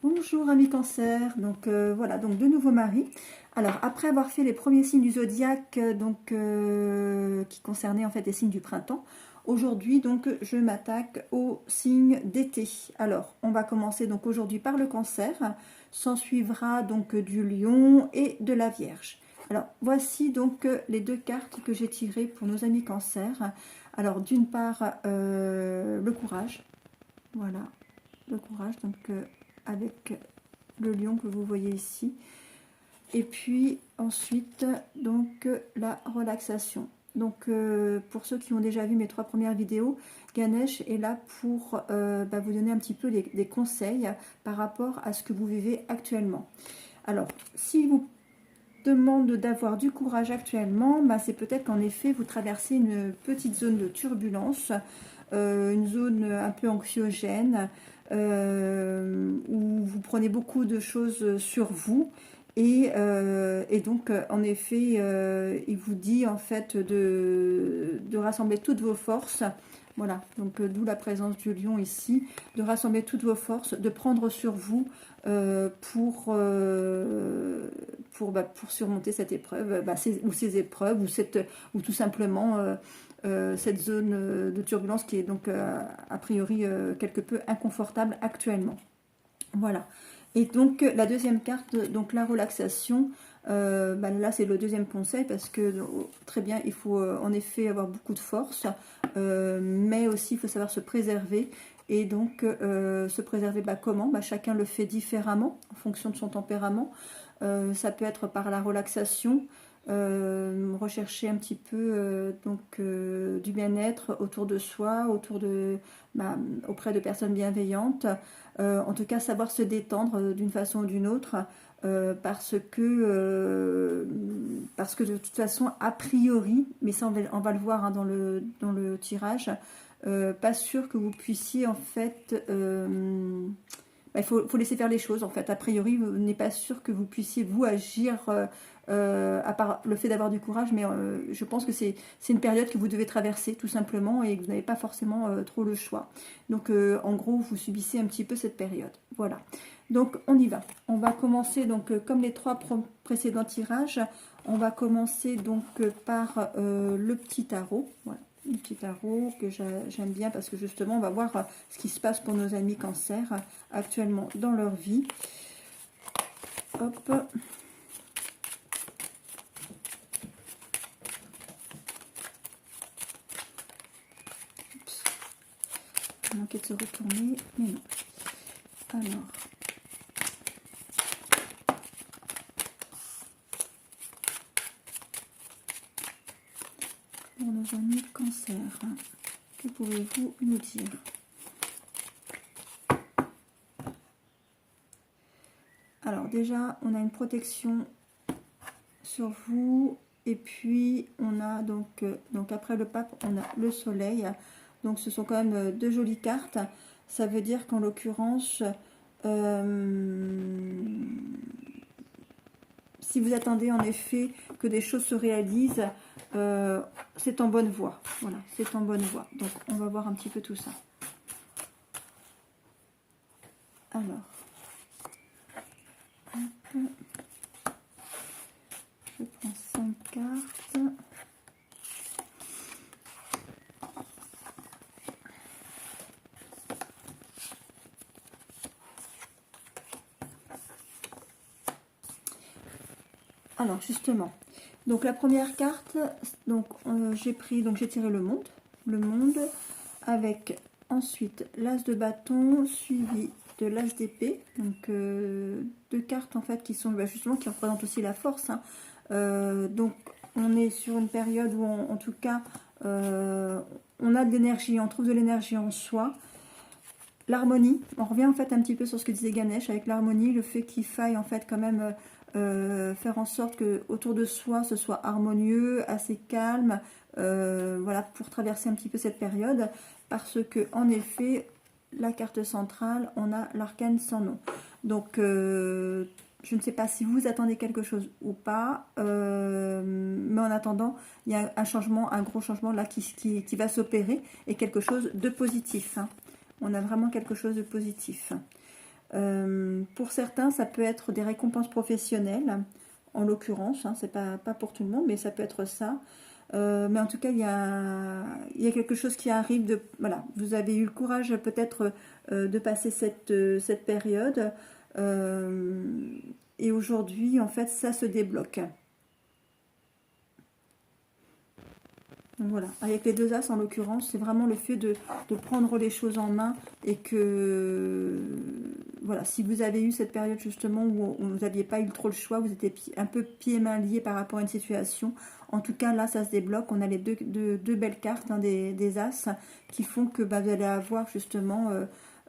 Bonjour amis cancer, donc voilà, donc de nouveau Marie. Alors après avoir fait les premiers signes du zodiaque, qui concernaient en fait les signes du printemps, aujourd'hui donc je m'attaque aux signes d'été. Alors on va commencer donc aujourd'hui par le cancer, s'en suivra donc du lion et de la vierge. Alors voici donc les deux cartes que j'ai tirées pour nos amis cancer. Alors d'une part le courage, voilà, le courage donc avec le lion que vous voyez ici, et puis ensuite donc la relaxation. Donc pour ceux qui ont déjà vu mes 3 premières vidéos, Ganesh est là pour vous donner un petit peu des conseils par rapport à ce que vous vivez actuellement. Alors si vous demande d'avoir du courage actuellement, c'est peut-être qu'en effet vous traversez une petite zone de turbulence, une zone un peu anxiogène, où vous prenez beaucoup de choses sur vous. Et donc, en effet, il vous dit en fait de rassembler toutes vos forces. Voilà, donc d'où la présence du lion ici, de rassembler toutes vos forces, de prendre sur vous pour surmonter cette épreuve, ces épreuves, ou tout simplement cette zone de turbulence qui est donc a priori quelque peu inconfortable actuellement. Voilà. Et donc la deuxième carte, donc la relaxation, là c'est le deuxième conseil parce que très bien, il faut en effet avoir beaucoup de force, mais aussi il faut savoir se préserver. Et donc se préserver, comment chacun le fait différemment en fonction de son tempérament. Ça peut être par la relaxation, rechercher un petit peu du bien-être autour de soi, auprès de personnes bienveillantes. En tout cas, savoir se détendre d'une façon ou d'une autre, parce que de toute façon, a priori, mais ça on va le voir dans le tirage, pas sûr que vous puissiez en fait... il faut laisser faire les choses en fait. A priori, vous n'êtes pas sûr que vous puissiez vous agir, à part le fait d'avoir du courage, mais je pense que c'est une période que vous devez traverser tout simplement et que vous n'avez pas forcément trop le choix. Donc en gros, vous subissez un petit peu cette période. Voilà. Donc on y va. On va commencer donc comme les 3 précédents tirages. On va commencer donc par le petit tarot. Voilà. Le petit tarot que j'aime bien parce que justement on va voir ce qui se passe pour nos amis cancer actuellement dans leur vie. Hop. J'ai manqué de se retourner, mais non. Alors. Pour nos amis cancer, que pouvez-vous nous dire? Alors déjà, on a une protection sur vous, et puis on a donc après le pape, on a le soleil. Donc ce sont quand même 2 jolies cartes. Ça veut dire qu'en l'occurrence, si vous attendez en effet que des choses se réalisent, c'est en bonne voie. Voilà, c'est en bonne voie. Donc on va voir un petit peu tout ça. Alors, je prends 5 cartes. Alors justement, donc la première carte, donc j'ai tiré le monde avec ensuite l'as de bâton suivi de l'as d'épée, donc 2 cartes en fait qui sont justement qui représentent aussi la force, hein. Donc on est sur une période où en tout cas on a de l'énergie, on trouve de l'énergie en soi. L'harmonie, on revient en fait un petit peu sur ce que disait Ganesh avec l'harmonie, le fait qu'il faille en fait quand même faire en sorte que autour de soi ce soit harmonieux, assez calme, voilà, pour traverser un petit peu cette période, parce que en effet la carte centrale, on a l'arcane sans nom. Donc je ne sais pas si vous attendez quelque chose ou pas, mais en attendant, il y a un changement, un gros changement là qui va s'opérer, et quelque chose de positif, hein. On a vraiment quelque chose de positif. Pour certains, ça peut être des récompenses professionnelles, en l'occurrence, hein, c'est pas pour tout le monde, mais ça peut être ça. Mais en tout cas, il y a quelque chose qui arrive. Voilà, vous avez eu le courage peut-être de passer cette période. Et aujourd'hui, en fait, ça se débloque. Donc voilà, avec les deux as en l'occurrence, c'est vraiment le fait de prendre les choses en main et que, voilà, si vous avez eu cette période justement où vous n'aviez pas eu trop le choix, vous étiez un peu pieds et mains liés par rapport à une situation, en tout cas là ça se débloque, on a les deux belles cartes, hein, des as qui font que bah, vous allez avoir justement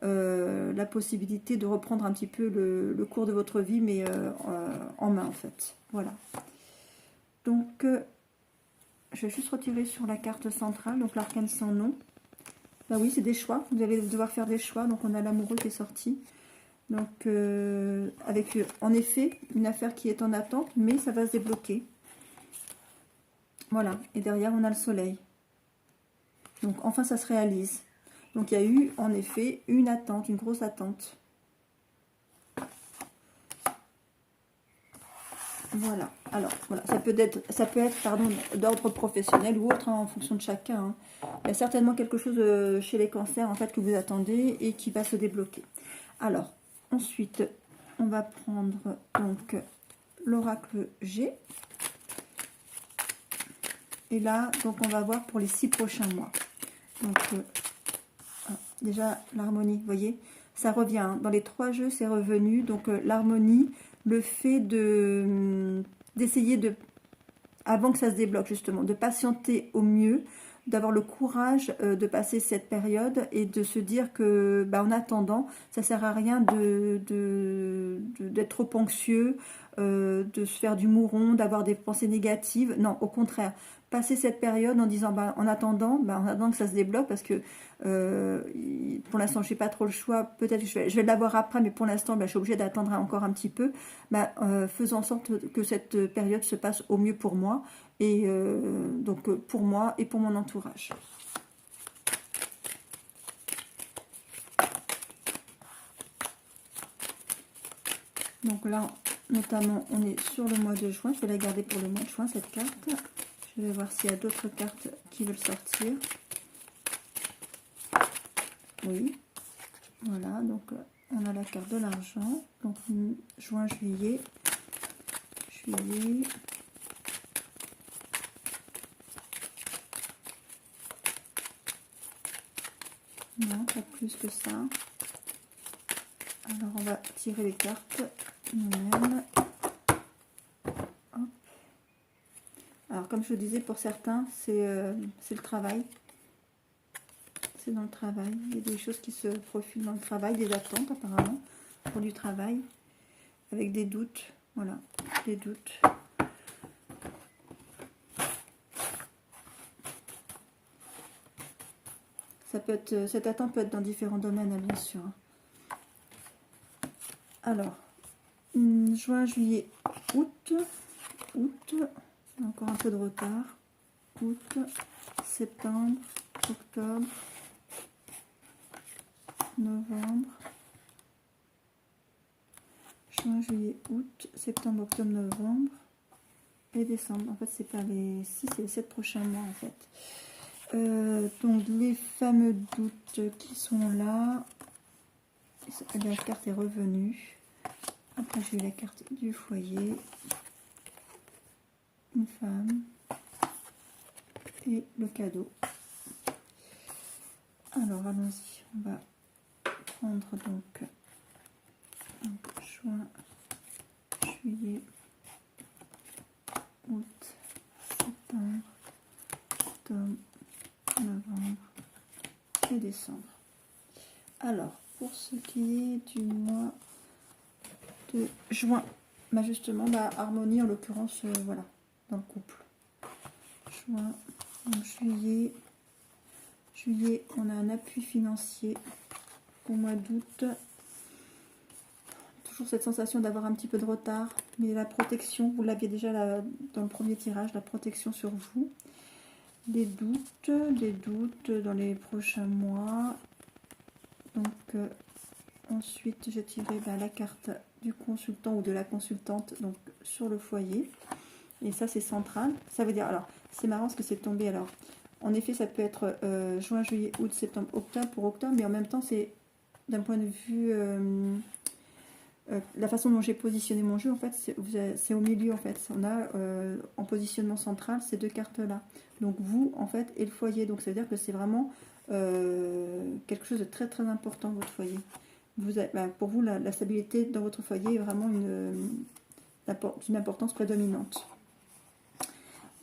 la possibilité de reprendre un petit peu le cours de votre vie, mais en main en fait, voilà. Donc... je vais juste retirer sur la carte centrale, donc l'arcane sans nom. Bah oui, c'est des choix. Vous allez devoir faire des choix. Donc on a l'amoureux qui est sorti. Donc avec en effet une affaire qui est en attente, mais ça va se débloquer. Voilà. Et derrière on a le soleil. Donc enfin ça se réalise. Donc il y a eu en effet une attente, une grosse attente. Voilà. Alors, voilà, ça peut être pardon, d'ordre professionnel ou autre, hein, en fonction de chacun. Hein. Il y a certainement quelque chose chez les cancers, en fait, que vous attendez et qui va se débloquer. Alors, ensuite, on va prendre donc l'oracle G. Et là, donc, on va voir pour les 6 prochains mois. Donc, déjà, l'harmonie, vous voyez, ça revient. Hein. Dans les 3 jeux, c'est revenu. Donc, l'harmonie, le fait d'essayer de, avant que ça se débloque justement, de patienter au mieux, d'avoir le courage de passer cette période et de se dire que, bah, en attendant, ça sert à rien d'être trop anxieux, de se faire du mouron, d'avoir des pensées négatives. Non, au contraire, passer cette période en disant, bah, en attendant que ça se débloque, parce que pour l'instant, je n'ai pas trop le choix. Peut-être que je vais l'avoir après, mais pour l'instant, bah, je suis obligée d'attendre encore un petit peu. Bah, faisons en sorte que cette période se passe au mieux pour moi, et donc pour moi et pour mon entourage. Donc là, notamment, on est sur le mois de juin. Je vais la garder pour le mois de juin, cette carte. Je vais voir s'il y a d'autres cartes qui veulent sortir. Oui. Voilà, donc on a la carte de l'argent. Donc juin, juillet. Non, pas plus que ça. Alors on va tirer les cartes nous-mêmes. Alors comme je vous disais, pour certains, c'est le travail. C'est dans le travail. Il y a des choses qui se profilent dans le travail, des attentes apparemment pour du travail, avec des doutes. Voilà, des doutes. Ça peut être, cette attente peut être dans différents domaines, bien sûr. Alors, juin, juillet, août, encore un peu de retard. Août, septembre, octobre, novembre, juin, juillet, août, septembre, octobre, novembre et décembre. En fait, c'est pas les 6, c'est les 7 prochains mois en fait. Donc les fameux doutes qui sont là. La carte est revenue. Après j'ai eu la carte du foyer. Une femme. Et le cadeau. Alors allons-y. On va prendre donc juin, juillet, août, septembre, octobre, novembre et décembre. Alors, pour ce qui est du mois de juin, bah justement, la harmonie en l'occurrence, voilà, dans le couple. Juin, donc juillet, on a un appui financier. Au mois d'août, toujours cette sensation d'avoir un petit peu de retard, mais la protection, vous l'aviez déjà là, dans le premier tirage, la protection sur vous. Des doutes dans les prochains mois. Donc Ensuite, j'ai tiré la carte du consultant ou de la consultante donc sur le foyer. Et ça, c'est central. Ça veut dire, alors, c'est marrant ce que c'est tombé. Alors, en effet, ça peut être juin, juillet, août, septembre, octobre pour octobre, mais en même temps, c'est d'un point de vue la façon dont j'ai positionné mon jeu, en fait, c'est au milieu, en fait. On a en positionnement central ces deux cartes-là. Donc, vous, en fait, et le foyer. Donc, ça veut dire que c'est vraiment quelque chose de très, très important, votre foyer. Pour vous, la stabilité dans votre foyer est vraiment d'une importance prédominante.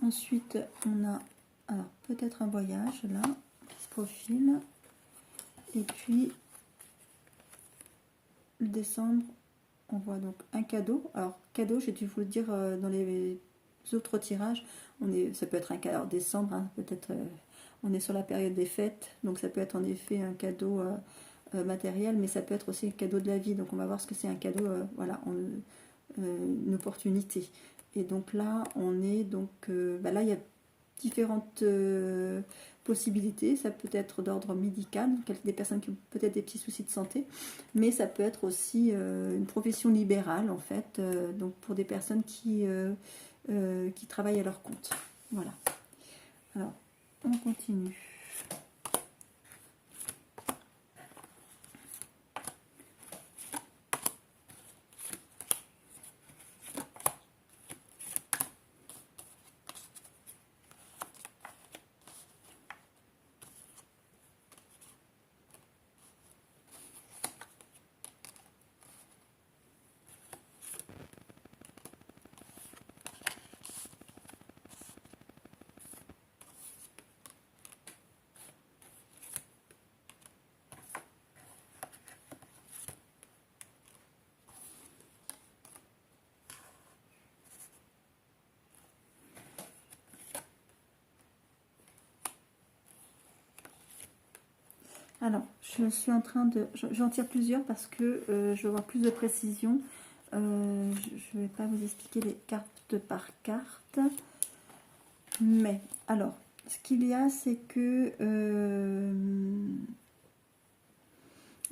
Ensuite, on a peut-être un voyage, là, qui se profile. Et puis, le décembre, on voit donc un cadeau. Alors, cadeau, j'ai dû vous le dire dans les autres tirages. Ça peut être un cadeau. Alors, décembre, hein, peut-être, on est sur la période des fêtes. Donc, ça peut être en effet un cadeau matériel, mais ça peut être aussi un cadeau de la vie. Donc, on va voir ce que c'est un cadeau, voilà, une opportunité. Et donc là, on est donc... là, il y a différentes possibilités. Ça peut être d'ordre médical, des personnes qui ont peut-être des petits soucis de santé, mais ça peut être aussi une profession libérale, en fait, donc pour des personnes qui travaillent à leur compte. Voilà. Alors, on continue. Alors, je suis en train de... J'en tire plusieurs parce que je veux avoir plus de précision. Je ne vais pas vous expliquer les cartes par carte. Mais, alors, ce qu'il y a, c'est que...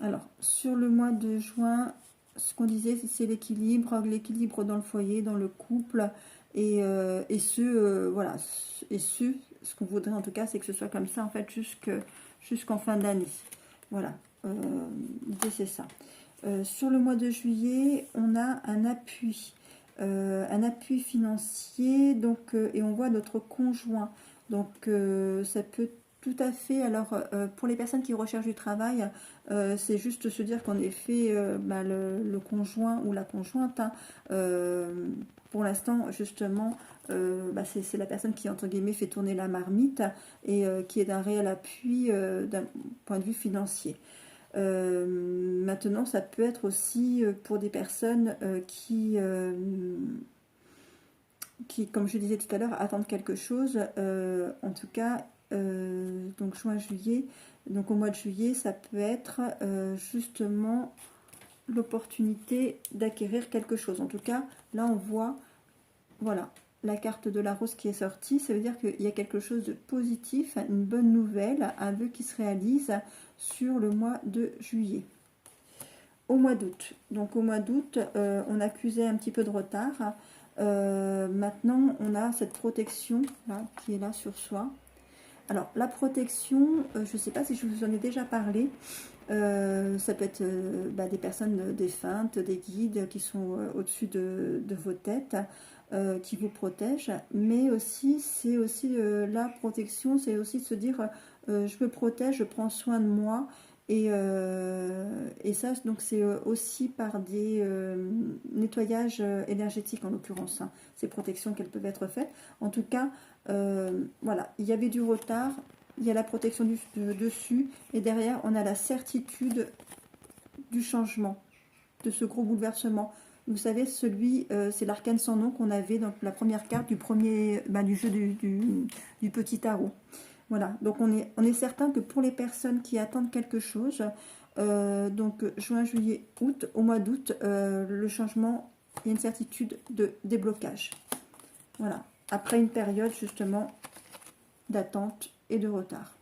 alors, sur le mois de juin, ce qu'on disait, c'est l'équilibre dans le foyer, dans le couple. Voilà. Et ce qu'on voudrait en tout cas, c'est que ce soit comme ça, en fait, jusqu'en fin d'année. Voilà, l'idée c'est ça. Sur le mois de juillet, on a un appui financier, donc, et on voit notre conjoint. Donc ça peut tout à fait, alors pour les personnes qui recherchent du travail, c'est juste se dire qu'en effet, le conjoint ou la conjointe, hein, pour l'instant justement, c'est la personne qui entre guillemets fait tourner la marmite et qui est d'un réel appui d'un point de vue financier. Maintenant, ça peut être aussi pour des personnes qui, comme je disais tout à l'heure, attendent quelque chose. En tout cas, donc juin, juillet. Donc au mois de juillet, ça peut être justement l'opportunité d'acquérir quelque chose. En tout cas, là, on voit, voilà, la carte de la rose qui est sortie. Ça veut dire qu'il y a quelque chose de positif, une bonne nouvelle, un vœu qui se réalise sur le mois de juillet. Au mois d'août. Donc au mois d'août, on accusait un petit peu de retard. Maintenant, on a cette protection là, qui est là sur soi. Alors, la protection, je ne sais pas si je vous en ai déjà parlé. Ça peut être des personnes défuntes, des guides qui sont au-dessus de vos têtes, qui vous protègent. Mais aussi, c'est aussi la protection, c'est aussi de se dire je me protège, je prends soin de moi. Et ça, donc c'est aussi par des nettoyages énergétiques en l'occurrence, hein, ces protections qu'elles peuvent être faites. En tout cas, voilà, il y avait du retard, il y a la protection dessus, et derrière, on a la certitude du changement, de ce gros bouleversement. Vous savez, c'est l'arcane sans nom qu'on avait dans la première carte du jeu du petit tarot. Voilà, donc on est certain que pour les personnes qui attendent quelque chose, donc juin, juillet, août, au mois d'août, le changement, il y a une certitude de déblocage. Voilà, après une période justement d'attente et de retard,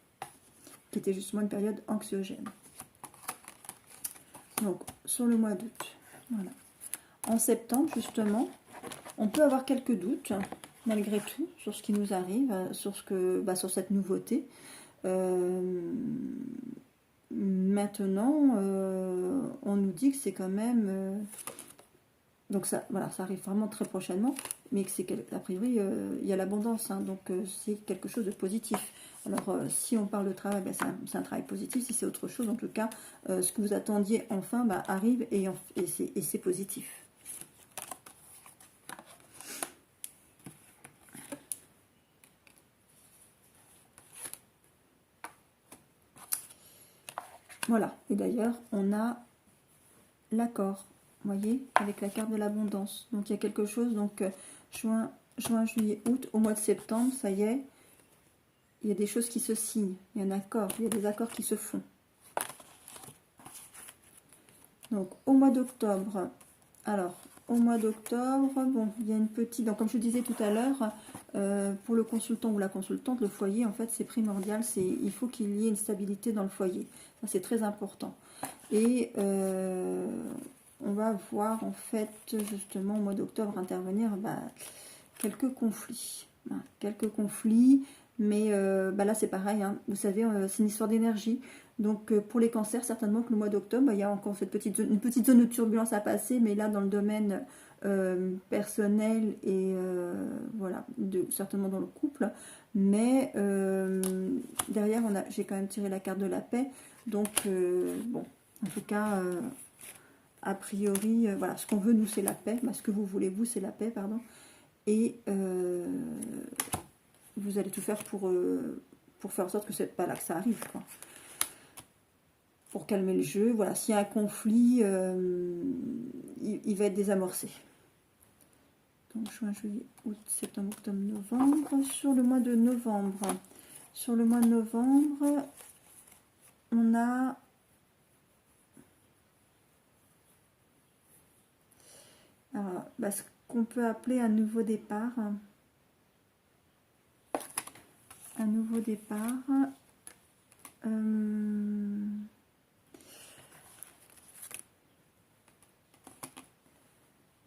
qui était justement une période anxiogène. Donc, sur le mois d'août, voilà. En septembre, justement, on peut avoir quelques doutes, malgré tout, sur ce qui nous arrive, sur, sur cette nouveauté. Maintenant, on nous dit que c'est quand même... donc ça, voilà, ça arrive vraiment très prochainement, mais que c'est a priori, il y a l'abondance, hein, donc c'est quelque chose de positif. Alors, si on parle de travail, ben, c'est un travail positif. Si c'est autre chose, en tout cas, ce que vous attendiez enfin ben, arrive et c'est positif. Voilà, et d'ailleurs, on a l'accord, vous voyez, avec la carte de l'abondance. Donc, il y a quelque chose, donc, juin, juillet, août, au mois de septembre, ça y est, il y a des choses qui se signent, il y a un accord, il y a des accords qui se font. Donc, au mois d'octobre, alors, au mois d'octobre, bon, il y a une petite... Donc, comme je disais tout à l'heure, pour le consultant ou la consultante, le foyer, en fait, c'est primordial. Il faut qu'il y ait une stabilité dans le foyer. Ça, c'est très important. Et on va voir, en fait, justement, au mois d'octobre, intervenir quelques conflits. Voilà, quelques conflits, mais là, c'est pareil. Hein. Vous savez, c'est une histoire d'énergie. Donc, pour les cancers, certainement que le mois d'octobre, il y a encore une petite zone de turbulence à passer, mais là, dans le domaine personnel et voilà, certainement dans le couple. Mais derrière, j'ai quand même tiré la carte de la paix. Donc, bon, en tout cas, a priori, voilà, ce qu'on veut, nous, c'est la paix. Ce que vous voulez, vous, c'est la paix, pardon. Et vous allez tout faire pour faire en sorte que c'est pas là que ça arrive, quoi. Pour calmer le jeu. Voilà, s'il y a un conflit, il va être désamorcé. Donc, juin, juillet, août, septembre, octobre, novembre. Sur le mois de novembre, on a... Alors, ce qu'on peut appeler un nouveau départ. Un nouveau départ.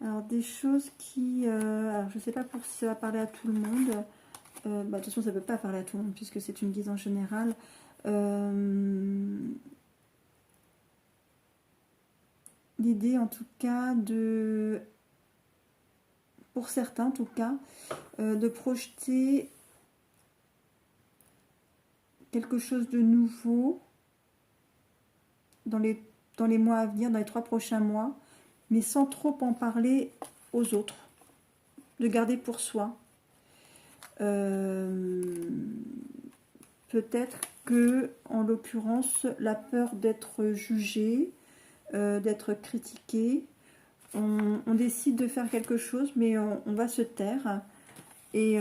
Alors, des choses qui... alors, je ne sais pas si ça va parler à tout le monde. De toute façon, ça ne peut pas parler à tout le monde, puisque c'est une guise en général. L'idée, en tout cas, pour certains, en tout cas, de projeter quelque chose de nouveau dans les mois à venir, dans les 3 prochains mois, mais sans trop en parler aux autres, de garder pour soi. Peut-être que, en l'occurrence, la peur d'être jugé, d'être critiqué, on décide de faire quelque chose, mais on va se taire. Et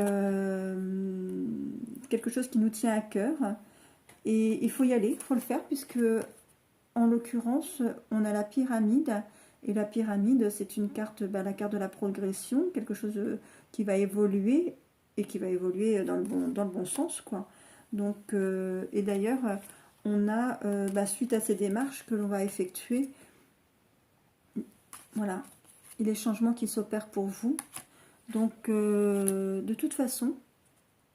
quelque chose qui nous tient à cœur. Et il faut y aller, il faut le faire, puisque, en l'occurrence, on a la pyramide. Et la pyramide, c'est une carte, la carte de la progression, quelque chose qui va évoluer, et qui va évoluer dans le bon sens, quoi. Donc, et d'ailleurs, on a, suite à ces démarches que l'on va effectuer, voilà, les changements qui s'opèrent pour vous. Donc, de toute façon,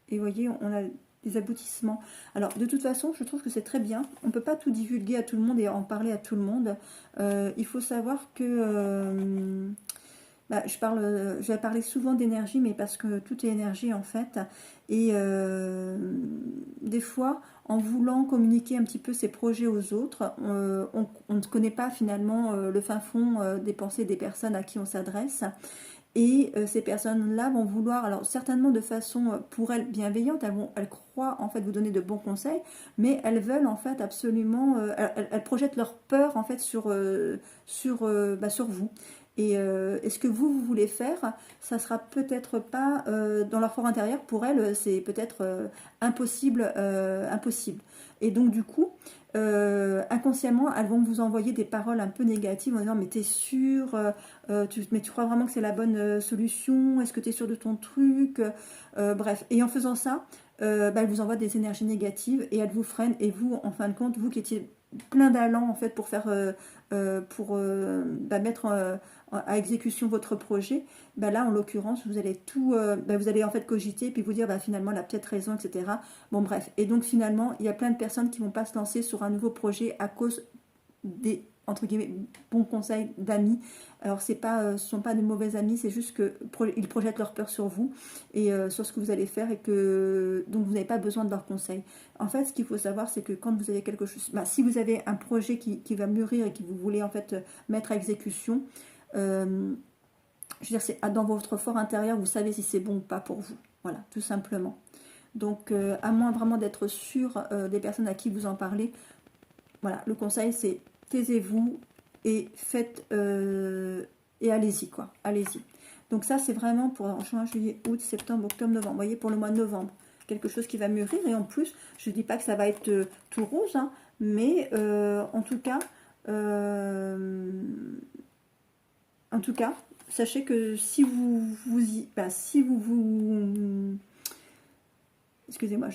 et vous voyez, on a des aboutissements. Alors, de toute façon, je trouve que c'est très bien. On ne peut pas tout divulguer à tout le monde et en parler à tout le monde. Il faut savoir que... je vais parler souvent d'énergie, mais parce que tout est énergie, en fait. Et des fois, en voulant communiquer un petit peu ses projets aux autres, on ne connaît pas finalement le fin fond des pensées des personnes à qui on s'adresse. Et ces personnes-là vont vouloir, alors certainement de façon pour elles bienveillante, elles croient en fait vous donner de bons conseils, mais elles veulent en fait absolument, elles projettent leur peur en fait sur vous. Et ce que vous voulez faire, ça sera peut-être pas dans leur fort intérieur, pour elles c'est peut-être impossible. Et donc du coup, inconsciemment, elles vont vous envoyer des paroles un peu négatives en disant mais t'es sûr, mais tu crois vraiment que c'est la bonne solution, est-ce que tu es sûr de ton truc, bref. Et en faisant ça, elles vous envoient des énergies négatives et elles vous freinent. Et vous, en fin de compte, vous qui étiez plein d'allant en fait pour faire mettre à exécution votre projet, là en l'occurrence vous allez tout vous allez en fait cogiter et puis vous dire finalement elle a peut-être raison, etc. Bon bref, et donc finalement il y a plein de personnes qui vont pas se lancer sur un nouveau projet à cause des entre guillemets bons conseils d'amis. Alors ce sont pas de mauvais amis, c'est juste que ils projettent leur peur sur vous et sur ce que vous allez faire, et que donc vous n'avez pas besoin de leurs conseils. En fait, ce qu'il faut savoir, c'est que quand vous avez quelque chose, si vous avez un projet qui va mûrir et que vous voulez en fait mettre à exécution, je veux dire, c'est dans votre fort intérieur, vous savez si c'est bon ou pas pour vous. Voilà, tout simplement. Donc, à moins vraiment d'être sûr des personnes à qui vous en parlez, voilà, le conseil c'est taisez-vous et faites et allez-y quoi, allez-y. Donc ça c'est vraiment pour juin, juillet, août, septembre, octobre, novembre. Vous voyez, pour le mois de novembre, quelque chose qui va mûrir, et en plus, je ne dis pas que ça va être tout rose, hein, mais en tout cas, sachez que si excusez-moi,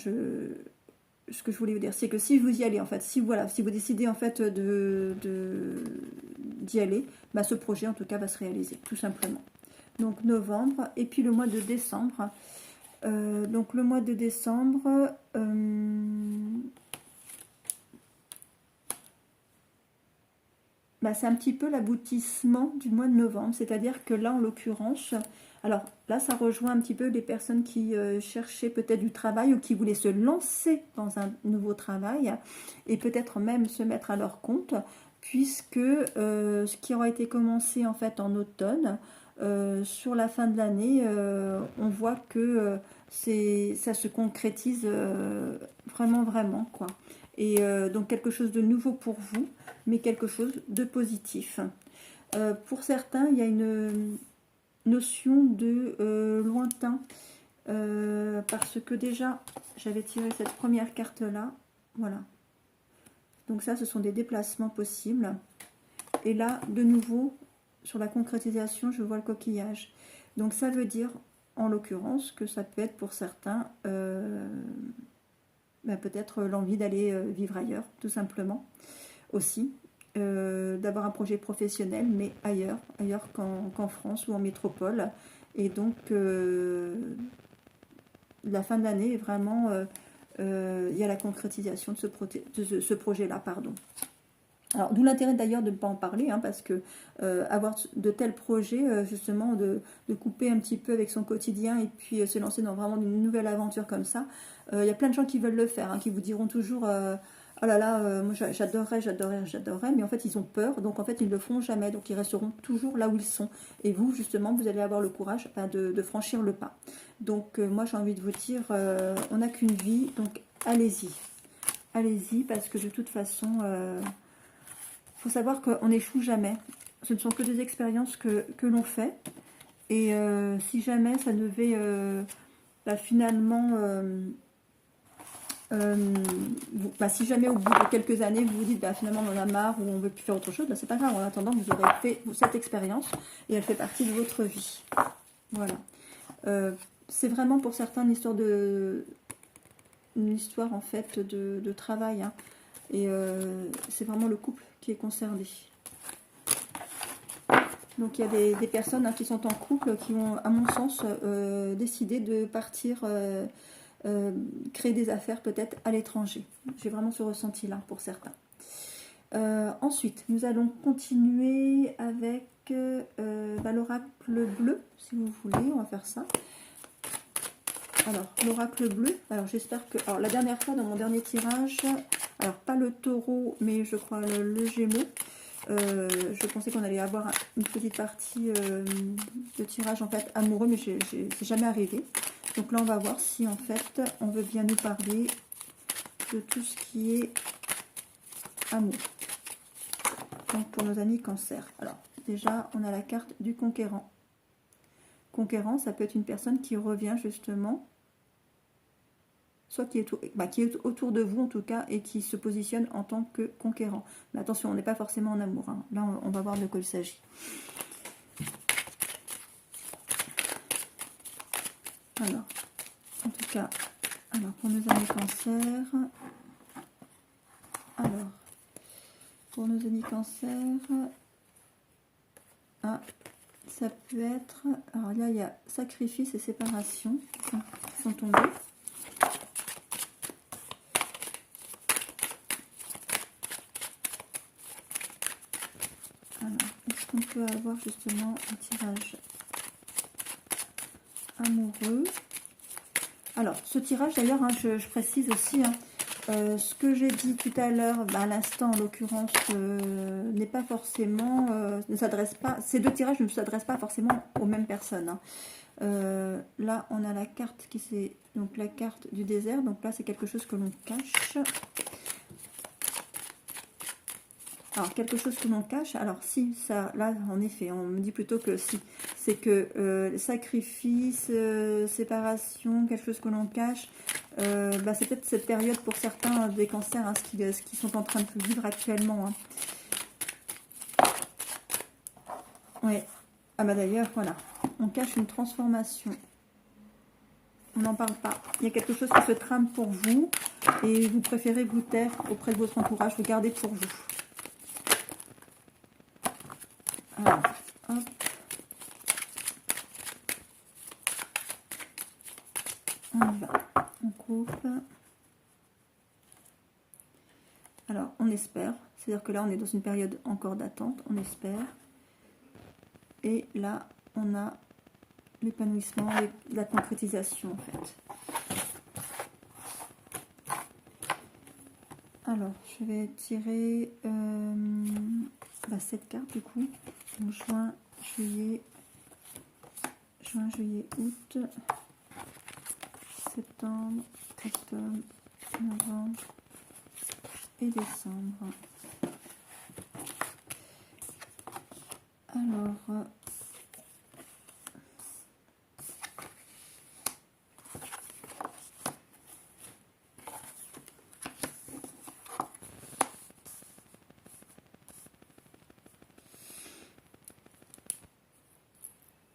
ce que je voulais vous dire, c'est que si vous y allez, en fait, si vous décidez en fait d'y aller, ce projet en tout cas va se réaliser, tout simplement. Donc novembre, et puis le mois de décembre. Donc le mois de décembre, c'est un petit peu l'aboutissement du mois de novembre, c'est-à-dire que là en l'occurrence, alors là ça rejoint un petit peu les personnes qui cherchaient peut-être du travail ou qui voulaient se lancer dans un nouveau travail et peut-être même se mettre à leur compte, puisque ce qui aura été commencé en fait en automne, sur la fin de l'année, on voit que ça se concrétise vraiment quoi. Et donc quelque chose de nouveau pour vous, mais quelque chose de positif. Pour certains, il y a une notion de lointain, parce que déjà, j'avais tiré cette première carte-là, voilà. Donc ça, ce sont des déplacements possibles. Et là, de nouveau, sur la concrétisation, je vois le coquillage. Donc ça veut dire, en l'occurrence, que ça peut être pour certains peut-être l'envie d'aller vivre ailleurs, tout simplement, aussi. D'avoir un projet professionnel, mais ailleurs qu'en France ou en métropole. Et donc, la fin de l'année, vraiment, il y a la concrétisation de ce projet-là, pardon. Alors, d'où l'intérêt d'ailleurs de ne pas en parler, hein, parce que avoir de tels projets, justement, de couper un petit peu avec son quotidien et puis se lancer dans vraiment une nouvelle aventure comme ça, il y a plein de gens qui veulent le faire, hein, qui vous diront toujours oh là là, moi j'adorerais, mais en fait ils ont peur, donc en fait ils ne le feront jamais, donc ils resteront toujours là où ils sont. Et vous, justement, vous allez avoir le courage de franchir le pas. Donc moi j'ai envie de vous dire, on n'a qu'une vie, donc allez-y. Allez-y, parce que de toute façon... faut savoir qu'on n'échoue jamais. Ce ne sont que des expériences que l'on fait. Et si jamais ça devait finalement... si jamais au bout de quelques années vous vous dites finalement on en a marre ou on ne veut plus faire autre chose, c'est pas grave. En attendant, vous aurez fait cette expérience et elle fait partie de votre vie. Voilà. C'est vraiment pour certains une histoire en fait de travail. Hein. Et c'est vraiment le couple qui est concerné. Donc il y a des personnes qui sont en couple qui ont, à mon sens, décidé de partir créer des affaires peut-être à l'étranger. J'ai vraiment ce ressenti-là pour certains. Ensuite, nous allons continuer avec l'oracle bleu, si vous voulez. On va faire ça. Alors, l'oracle bleu, alors j'espère que... Alors, la dernière fois, dans mon dernier tirage, alors pas le taureau, mais je crois le gémeau, je pensais qu'on allait avoir une petite partie de tirage en fait amoureux, mais c'est jamais arrivé. Donc là, on va voir si en fait, on veut bien nous parler de tout ce qui est amour. Donc, pour nos amis cancer. Alors, déjà, on a la carte du conquérant. Conquérant, ça peut être une personne qui revient justement... soit qui est autour de vous en tout cas, et qui se positionne en tant que conquérant. Mais attention, on n'est pas forcément en amour. Hein. Là, on va voir de quoi il s'agit. Alors, en tout cas, pour nos amis cancer, alors, pour nos amis cancer. Ah, ça peut être... Alors là, il y a sacrifice et séparation qui sont tombés. Alors, est-ce qu'on peut avoir justement un tirage amoureux? Alors, ce tirage, d'ailleurs, hein, je précise aussi, hein, ce que j'ai dit tout à l'heure, à l'instant, en l'occurrence, n'est pas forcément, ne s'adresse pas, ces deux tirages ne s'adressent pas forcément aux mêmes personnes. Hein. Là, on a la carte qui c'est donc la carte du désert. Donc là, c'est quelque chose que l'on cache. Alors, quelque chose que l'on cache. Alors, si, ça, là, en effet, on me dit plutôt que si. C'est que sacrifice, séparation, quelque chose que l'on cache. C'est peut-être cette période pour certains des cancers, hein, ce qu'ils sont en train de vivre actuellement. Hein. Ouais. Ah bah d'ailleurs, voilà. On cache une transformation. On n'en parle pas. Il y a quelque chose qui se trame pour vous et vous préférez vous taire auprès de votre entourage, vous gardez pour vous. Alors, hop. On y va. On coupe. Alors, on espère. C'est-à-dire que là, on est dans une période encore d'attente. On espère. Et là, on a l'épanouissement et la concrétisation, en fait. Alors, je vais tirer cette carte, du coup. Donc, juin, juillet, août, septembre, octobre, novembre et décembre.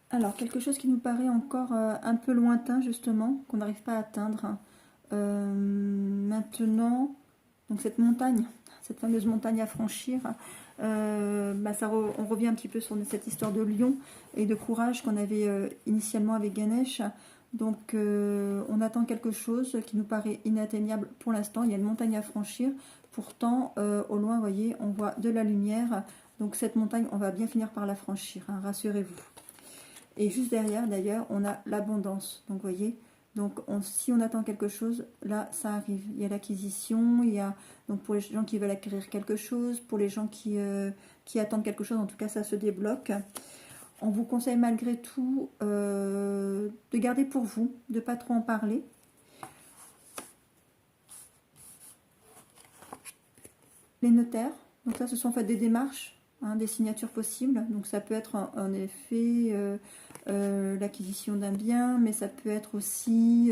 Alors, quelque chose qui nous paraît encore un peu lointain, justement, qu'on n'arrive pas à atteindre. Maintenant, donc cette montagne, cette fameuse montagne à franchir, on revient un petit peu sur cette histoire de lion et de courage qu'on avait initialement avec Ganesh. Donc, on attend quelque chose qui nous paraît inatteignable pour l'instant. Il y a une montagne à franchir. Pourtant, au loin, vous voyez, on voit de la lumière. Donc, cette montagne, on va bien finir par la franchir, hein, rassurez-vous. Et juste derrière, d'ailleurs, on a l'abondance. Donc, vous voyez, donc si on attend quelque chose, là, ça arrive. Il y a l'acquisition, il y a, donc pour les gens qui veulent acquérir quelque chose, pour les gens qui attendent quelque chose, en tout cas, ça se débloque. On vous conseille malgré tout de garder pour vous, de ne pas trop en parler. Les notaires, donc ça, ce sont en fait des démarches, hein, des signatures possibles. Donc ça peut être en effet l'acquisition d'un bien, mais ça peut être aussi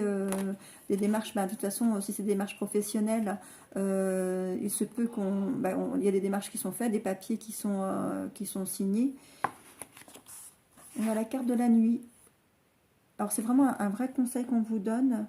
des démarches, de toute façon, si c'est des démarches professionnelles, il se peut il y a des démarches qui sont faites, des papiers qui sont signés. On a la carte de la nuit. Alors c'est vraiment un vrai conseil qu'on vous donne.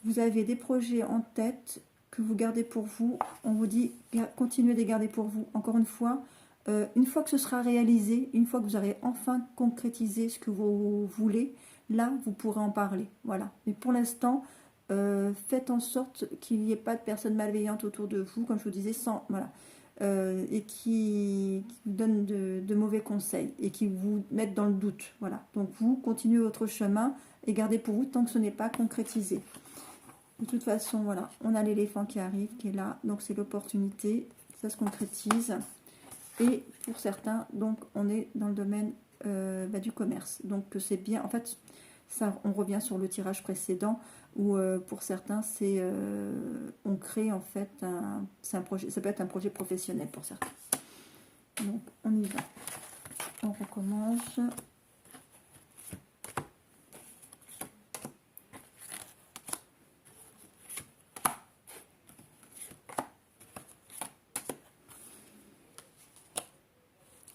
Vous avez des projets en tête que vous gardez pour vous. On vous dit, continuez de les garder pour vous. Encore une fois que ce sera réalisé, une fois que vous aurez enfin concrétisé ce que vous voulez, là, vous pourrez en parler. Voilà. Mais pour l'instant, faites en sorte qu'il n'y ait pas de personnes malveillantes autour de vous, comme je vous disais, et qui vous donnent de mauvais conseils et qui vous mettent dans le doute. Voilà. Donc, vous continuez votre chemin et gardez pour vous tant que ce n'est pas concrétisé. De toute façon, voilà, on a l'éléphant qui arrive, qui est là, donc c'est l'opportunité, ça se concrétise. Et pour certains, donc on est dans le domaine du commerce. Donc c'est bien, en fait, ça, on revient sur le tirage précédent où pour certains, on crée en fait c'est un projet, ça peut être un projet professionnel pour certains. Donc on y va, on recommence.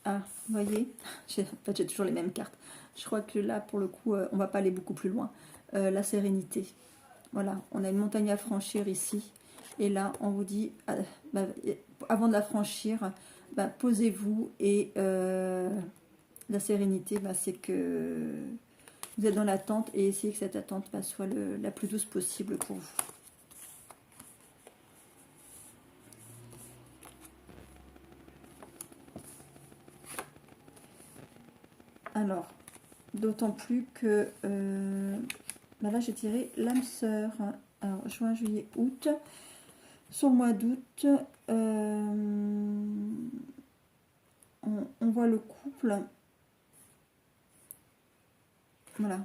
Ah, vous voyez, j'ai toujours les mêmes cartes. Je crois que là, pour le coup, on va pas aller beaucoup plus loin. La sérénité. Voilà, on a une montagne à franchir ici. Et là, on vous dit, avant de la franchir, bah, posez-vous et la sérénité, bah, c'est que vous êtes dans l'attente et essayez que cette attente bah, soit la plus douce possible pour vous. Alors, d'autant plus que bah là j'ai tiré l'âme sœur. Alors, juin, juillet, août. Sur le mois d'août, on voit le couple. Voilà,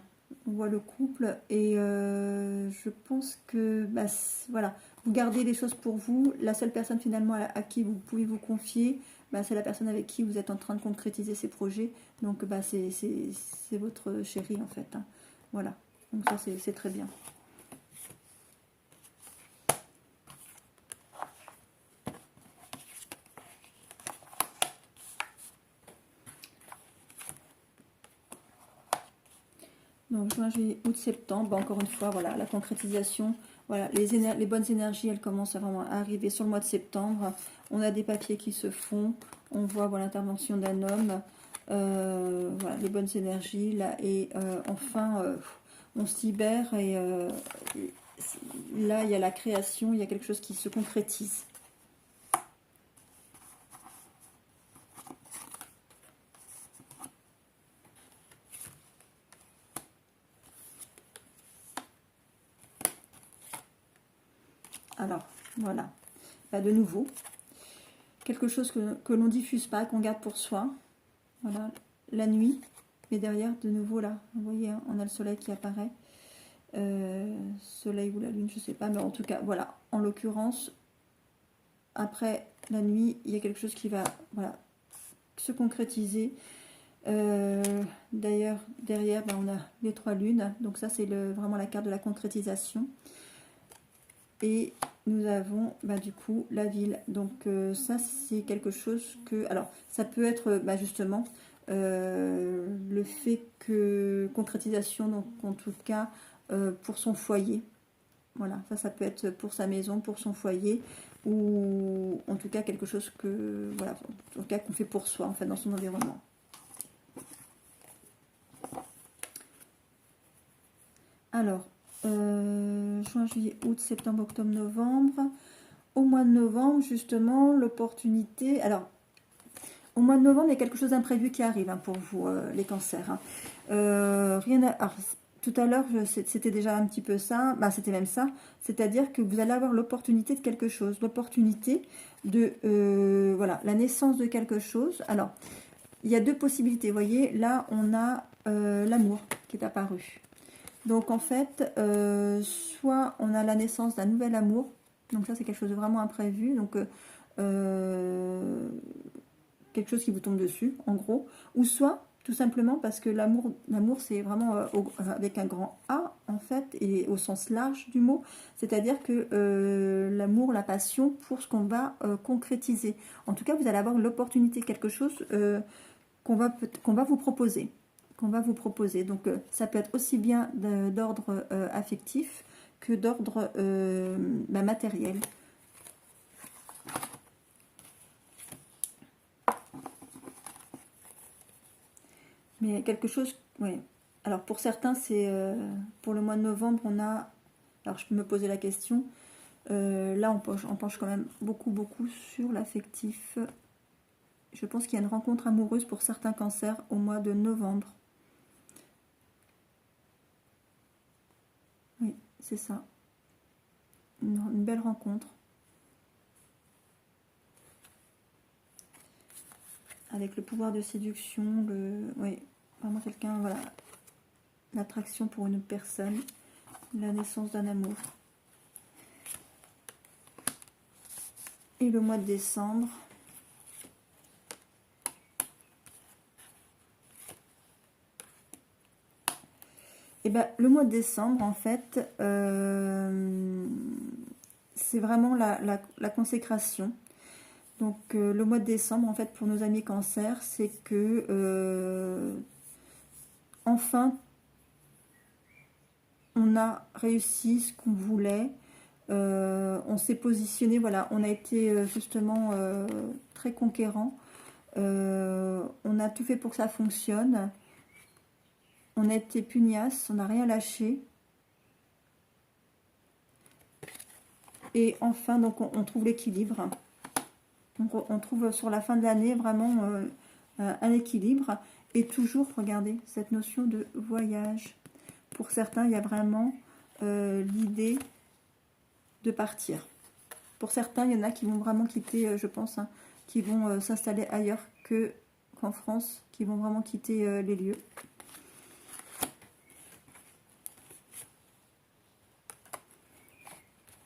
on voit le couple et je pense que bah, voilà, vous gardez les choses pour vous. La seule personne finalement à qui vous pouvez vous confier, bah, c'est la personne avec qui vous êtes en train de concrétiser ces projets. Donc bah, c'est votre chéri en fait. Hein. Voilà, donc ça c'est très bien. Donc juin, juillet, août, septembre, bah, encore une fois, voilà, la concrétisation, voilà, les bonnes énergies, elles commencent à vraiment arriver sur le mois de septembre. On a des papiers qui se font, on voit voilà, l'intervention d'un homme, voilà, les bonnes énergies, là, et enfin, on se libère, et là, il y a la création, il y a quelque chose qui se concrétise. Alors, voilà. Bah, de nouveau, quelque chose que l'on diffuse pas, qu'on garde pour soi. Voilà, la nuit. Et derrière, de nouveau, là, vous voyez, hein, on a le soleil qui apparaît. Soleil ou la lune, je sais pas. Mais en tout cas, voilà. En l'occurrence, après la nuit, il y a quelque chose qui va voilà, se concrétiser. D'ailleurs, derrière, ben, on a les 3 lunes. Donc ça, c'est vraiment la carte de la concrétisation. Et nous avons bah, du coup la ville. Donc ça c'est quelque chose que... Alors ça peut être bah, justement le fait que concrétisation, donc en tout cas pour son foyer. Voilà, ça peut être pour sa maison, pour son foyer, ou en tout cas quelque chose que voilà, en tout cas qu'on fait pour soi en fait dans son environnement. Alors, juin, juillet, août, septembre, octobre, novembre. Au mois de novembre, justement, l'opportunité... Alors, au mois de novembre, il y a quelque chose d'imprévu qui arrive hein, pour vous, les cancers. Hein. Rien à... Alors, tout à l'heure, c'était déjà un petit peu ça. Bah, c'était même ça. C'est-à-dire que vous allez avoir l'opportunité de quelque chose. L'opportunité de... voilà, la naissance de quelque chose. Alors, il y a 2 possibilités. Vous voyez, là, on a l'amour qui est apparu. Donc en fait, soit on a la naissance d'un nouvel amour, donc ça c'est quelque chose de vraiment imprévu, donc quelque chose qui vous tombe dessus en gros, ou soit tout simplement parce que l'amour c'est vraiment avec un grand A en fait, et au sens large du mot, c'est-à-dire que l'amour, la passion pour ce qu'on va concrétiser. En tout cas, vous allez avoir l'opportunité de quelque chose qu'on va vous proposer. Donc ça peut être aussi bien d'ordre affectif que d'ordre matériel. Mais quelque chose, oui. Alors pour certains, c'est pour le mois de novembre, on a, alors je peux me poser la question, là on penche quand même beaucoup sur l'affectif. Je pense qu'il y a une rencontre amoureuse pour certains cancers au mois de novembre. Oui, c'est ça. Une belle rencontre. Avec le pouvoir de séduction, oui, vraiment quelqu'un, voilà, l'attraction pour une personne, la naissance d'un amour. Et le mois de décembre. Et ben, le mois de décembre, en fait, c'est vraiment la consécration. Donc, le mois de décembre, en fait, pour nos amis cancer, c'est que, enfin, on a réussi ce qu'on voulait. On s'est positionné, voilà, on a été justement très conquérant. On a tout fait pour que ça fonctionne. On a été pugnace, on n'a rien lâché. Et enfin, donc on trouve l'équilibre. On trouve sur la fin de l'année vraiment un équilibre. Et toujours, regardez, cette notion de voyage. Pour certains, il y a vraiment l'idée de partir. Pour certains, il y en a qui vont vraiment quitter, je pense, hein, qui vont s'installer ailleurs qu'en France, qui vont vraiment quitter les lieux.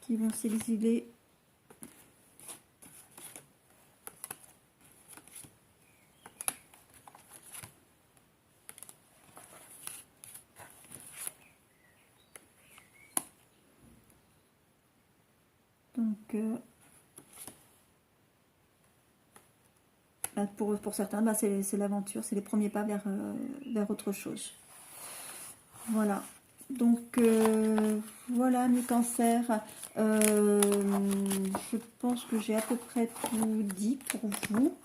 Qui vont s'exiler. Donc, pour certains, bah, c'est l'aventure, c'est les premiers pas vers autre chose. Voilà. Donc, voilà mes cancers. Je pense que j'ai à peu près tout dit pour vous.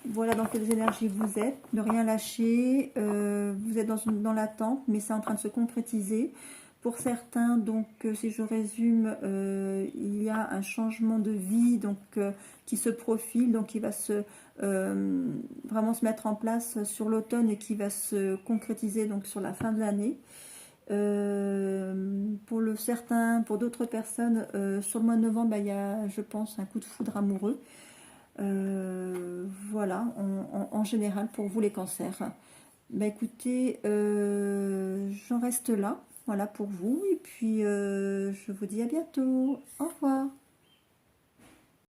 Voilà dans quelles énergies vous êtes. Ne rien lâcher. Vous êtes dans l'attente, mais c'est en train de se concrétiser. Pour certains, donc, si je résume, il y a un changement de vie donc, qui se profile, donc qui va vraiment se mettre en place sur l'automne et qui va se concrétiser donc, sur la fin de l'année. Pour d'autres personnes, sur le mois de novembre, bah, il y a, je pense, un coup de foudre amoureux. Voilà, en général, pour vous les cancers. Bah écoutez, j'en reste là. Voilà pour vous. Et puis, je vous dis à bientôt. Au revoir.